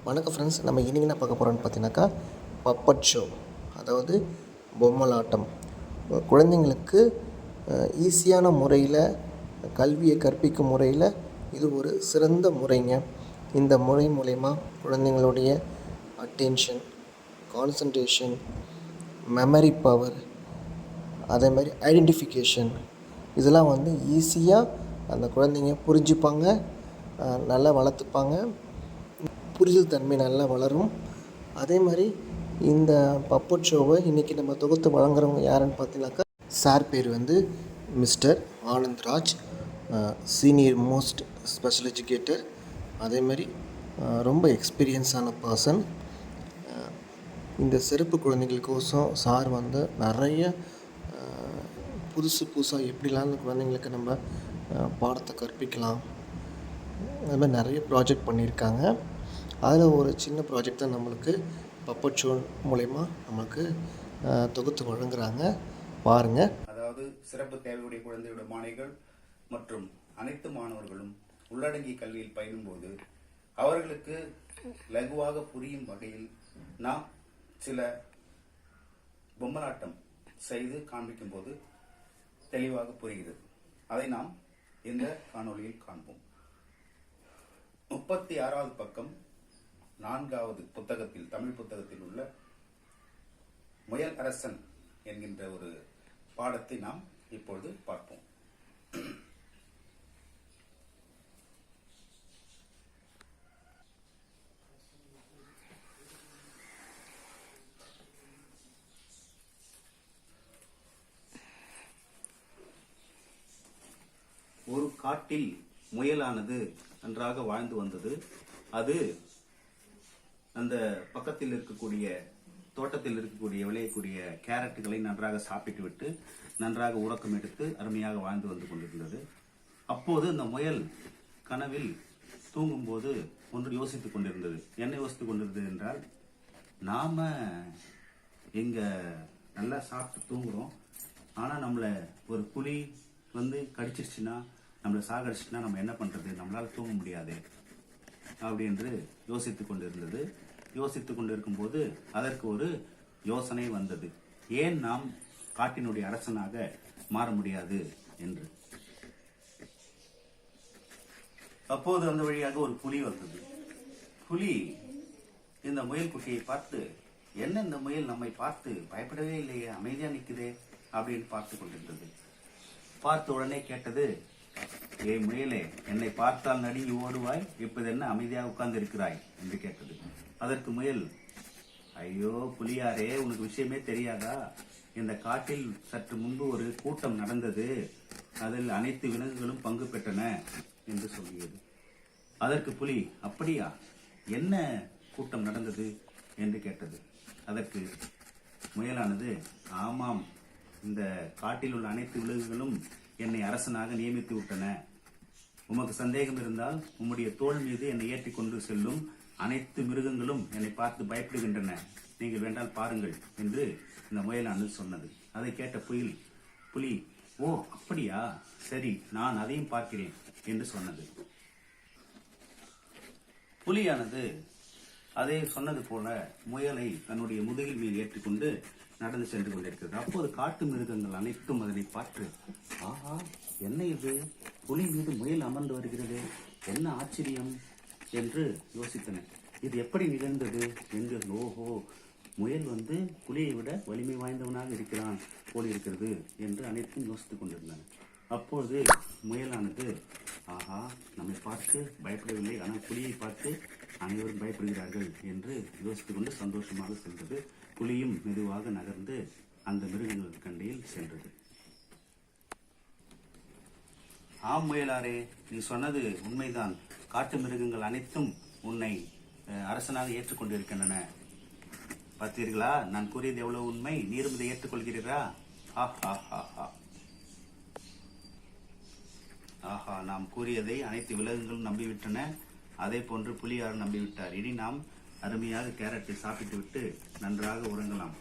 வணக்கம் ஃப்ரெண்ட்ஸ், நம்ம இன்றைக்கி என்ன பார்க்க போகிறோன்னு பார்த்தீங்கன்னாக்கா பப்பட் ஷோ, அதாவது பொம்மலாட்டம். குழந்தைங்களுக்கு ஈஸியான முறையில் கல்வியை கற்பிக்கும் முறையில் இது ஒரு சிறந்த முறைங்க. இந்த முறை மூலயமா குழந்தைங்களுடைய அட்டென்ஷன், கான்சன்ட்ரேஷன், மெமரி பவர், அதே மாதிரி ஐடென்டிஃபிகேஷன், இதெல்லாம் ஈஸியாக அந்த குழந்தைங்க புரிஞ்சுப்பாங்க, நல்லா வளர்த்துப்பாங்க, புரிதல் தன்மை நல்லா வளரும். அதே மாதிரி இந்த பப்பட் ஷோவை இன்றைக்கி நம்ம தொகுத்து வழங்குறவங்க யாருன்னு பார்த்தீங்கன்னாக்கா, சார் பேர் mister Anandraj, senior most special educator. அதே மாதிரி ரொம்ப எக்ஸ்பீரியன்ஸான பர்சன். இந்த சிறப்பு குழந்தைகளுக்கோசம் சார் நிறைய புதுசாக எப்படிலாம் அந்த குழந்தைங்களுக்கு நம்ம பாடத்தை கற்பிக்கலாம், அது மாதிரி நிறைய ப்ராஜெக்ட் பண்ணியிருக்காங்க. அதில் ஒரு சின்ன ப்ராஜெக்ட் தான் நம்மளுக்கு பப்பட் ஷோ மூலயமா நமக்கு தொகுத்து வழங்குறாங்க. பாருங்கள். அதாவது சிறப்பு தேவையுடைய குழந்தையுடைய மாணவிகள் மற்றும் அனைத்து மாணவர்களும் உள்ளடங்கிய கல்வியில் பயிலும்போது அவர்களுக்கு லகுவாக புரியும் வகையில் நாம் சில பொம்மலாட்டம் செய்து காண்பிக்கும் போது தெளிவாக புரிகிறது. அதை நாம் இந்த காணொளியில் காண்போம். 36வது பக்கம் 4வது புத்தகத்தில், தமிழ் புத்தகத்தில் உள்ள முயல் அரசன் என்கின்ற ஒரு பாடத்தை நாம் இப்பொழுது பார்ப்போம். ஒரு காட்டில் முயலானது நன்றாக வாழ்ந்து வந்தது. அது அந்த பக்கத்தில் இருக்கக்கூடிய தோட்டத்தில் இருக்கக்கூடிய விளையக்கூடிய கேரட்டுகளை நன்றாக சாப்பிட்டு விட்டு நன்றாக உறக்கம் எடுத்து அருமையாக வாழ்ந்து வந்து கொண்டிருந்தது. அப்போது அந்த முயல் கனவில் தூங்கும்போது ஒன்று யோசித்துக் கொண்டிருந்தது. என்ன யோசித்துக் கொண்டிருந்தது என்றால், நாம எங்க நல்லா சாப்பிட்டு தூங்குறோம், ஆனா நம்மள ஒரு புலி கடிச்சிருச்சுன்னா, நம்மளை சாகடிச்சுன்னா நம்ம என்ன பண்றது, நம்மளால தூங்க முடியாது அப்படி என்று யோசித்துக் கொண்டிருந்தது. யோசித்துக் கொண்டிருக்கும் போது அதற்கு ஒரு யோசனை வந்தது. ஏன் நாம் காட்டினுடைய அரசனாக மாற முடியாது என்று. அப்போது அந்த வழியாக ஒரு புலி வந்தது. புலி இந்த முயல் குட்டியை பார்த்து, என்ன இந்த முயல் நம்மை பார்த்து பயப்படவே இல்லையே, அமைதியா நிக்குதே அப்படின்னு பார்த்து கொண்டிருந்தது. பார்த்த உடனே கேட்டது, ஏ முயலே, என்னை பார்த்தால் நடுங்கி ஓடுவாய், இப்போது என்ன அமைதியாக உட்கார்ந்து இருக்கிறாய் என்று கேட்டது. அதற்கு முயல், ஐயோ புலியாரே, உனக்கு விஷயமே தெரியாதா, இந்த காட்டில் சற்று முன்பு ஒரு கூட்டம் நடந்தது, அதில் அனைத்து விலங்குகளும் பங்கு பெற்றன என்று சொல்லியது. அதற்கு புலி, அப்படியா, என்ன கூட்டம் நடந்தது என்று கேட்டது. அதற்கு முயலானது, ஆமாம், இந்த காட்டில் உள்ள அனைத்து விலங்குகளும் என்னை அரசனாக நியமித்து விட்டன. உமக்கு சந்தேகம் இருந்தால் உம்முடைய தோள் மீது என்னை ஏற்றிக்கொண்டு செல்லும் அனைத்து மிருகங்களும் என்னை பார்த்து பயப்படுகின்றன, நீங்கள் வேண்டால் பாருங்கள் என்று இந்த முயலானது சொன்னது. அதை கேட்ட புலி, ஓ அப்படியா, சரி, நான் அதையும் பார்க்கிறேன் என்று சொன்னது. புலியானது அதை சொன்னது போல முயலை தன்னுடைய முதுகில் மீது ஏற்றிக்கொண்டு நடந்து சென்று கொண்டிருக்கிறது. அப்போது காட்டு மிருகங்கள் அனைத்தும் அதனை பார்த்து, ஆஹா, என்ன இது, புலி மீது முயல் அமர்ந்து வருகிறது, என்ன ஆச்சரியம் என்று யோசித்தன. இது எப்படி நிகழ்ந்தது என்று, ஓஹோ, முயல் புலியை விட வலிமை வாய்ந்தவனாக இருக்கிறான் போலிருக்கிறது என்று அனைத்தும் யோசித்துக் கொண்டிருந்தன. அப்போது முயலானது, ஆஹா, நம்மை பார்த்து பயப்படவில்லை, ஆனால் புலியை பார்த்து அனைவரும் பயப்படுகிறார்கள் என்று யோசித்துக் கொண்டு சந்தோஷமாக சென்றது. புலியும் மெதுவாக நகர்ந்து அந்த மிருகங்கள் கண்டையில் சென்றது. ஆம் முயலாரே, நீ சொன்னது உண்மைதான், காட்டு மிருகங்கள் அனைத்தும் உன்னை அரசனாக ஏற்றுக்கொண்டிருக்கின்றன. பார்த்தீர்களா, நான் கூறியது எவ்வளவு உண்மை, நீரும் இதை ஏற்றுக்கொள்கிறீரா? ஆஹா, நாம் கூறியதை அனைத்து விலங்குகளும் நம்பிவிட்டன, அதே போன்று புலியார் நம்பிவிட்டார். இனி நாம் அருமையாக கேரட்டை சாப்பிட்டு விட்டு நன்றாக உறங்கலாம்.